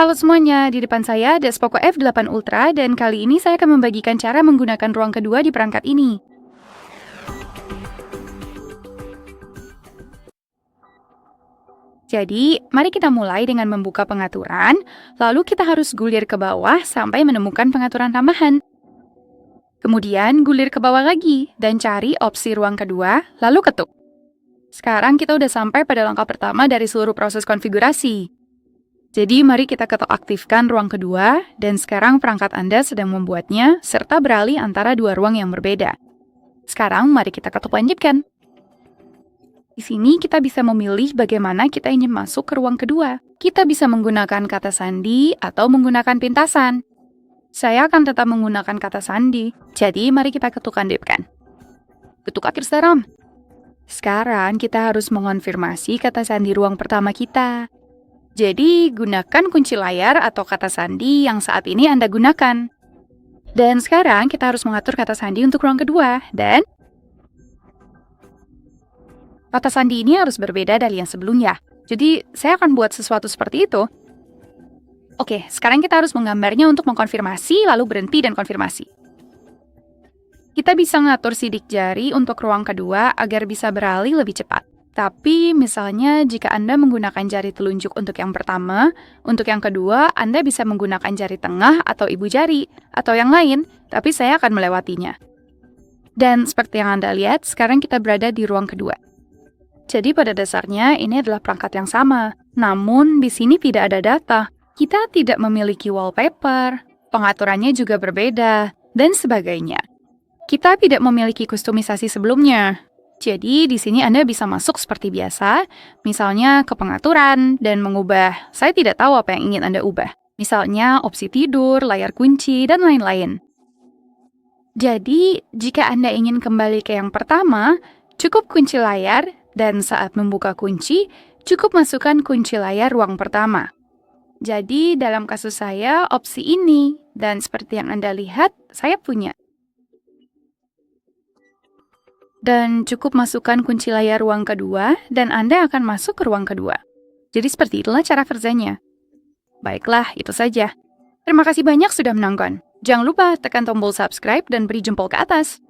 Halo semuanya, di depan saya ada Poco F8 Ultra dan kali ini saya akan membagikan cara menggunakan ruang kedua di perangkat ini. Jadi, mari kita mulai dengan membuka pengaturan, lalu kita harus gulir ke bawah sampai menemukan pengaturan tambahan. Kemudian gulir ke bawah lagi dan cari opsi ruang kedua, lalu ketuk. Sekarang kita udah sampai pada langkah pertama dari seluruh proses konfigurasi. Jadi mari kita ketok aktifkan ruang kedua, dan sekarang perangkat Anda sedang membuatnya, serta beralih antara dua ruang yang berbeda. Sekarang mari kita ketok lanjutkan. Di sini kita bisa memilih bagaimana kita ingin masuk ke ruang kedua. Kita bisa menggunakan kata sandi atau menggunakan pintasan. Saya akan tetap menggunakan kata sandi, jadi mari kita ketuk lanjutkan. Ketuk akhir seram. Sekarang kita harus mengonfirmasi kata sandi ruang pertama kita. Jadi, gunakan kunci layar atau kata sandi yang saat ini Anda gunakan. Dan sekarang kita harus mengatur kata sandi untuk ruang kedua. Dan kata sandi ini harus berbeda dari yang sebelumnya. Jadi, saya akan buat sesuatu seperti itu. Oke, sekarang kita harus menggambarnya untuk mengkonfirmasi, lalu berhenti dan konfirmasi. Kita bisa ngatur sidik jari untuk ruang kedua agar bisa beralih lebih cepat. Tapi misalnya jika Anda menggunakan jari telunjuk untuk yang pertama, untuk yang kedua Anda bisa menggunakan jari tengah atau ibu jari, atau yang lain, tapi saya akan melewatinya. Dan seperti yang Anda lihat, sekarang kita berada di ruang kedua. Jadi pada dasarnya ini adalah perangkat yang sama, namun di sini tidak ada data. Kita tidak memiliki wallpaper, pengaturannya juga berbeda, dan sebagainya. Kita tidak memiliki kustomisasi sebelumnya. Jadi, di sini Anda bisa masuk seperti biasa, misalnya ke pengaturan, dan mengubah. Saya tidak tahu apa yang ingin Anda ubah. Misalnya, opsi tidur, layar kunci, dan lain-lain. Jadi, jika Anda ingin kembali ke yang pertama, cukup kunci layar, dan saat membuka kunci, cukup masukkan kunci layar ruang pertama. Jadi, dalam kasus saya, opsi ini, dan seperti yang Anda lihat, saya punya. Dan cukup masukkan kunci layar ruang kedua, dan Anda akan masuk ke ruang kedua. Jadi seperti itulah cara kerjanya. Baiklah, itu saja. Terima kasih banyak sudah menonton. Jangan lupa tekan tombol subscribe dan beri jempol ke atas.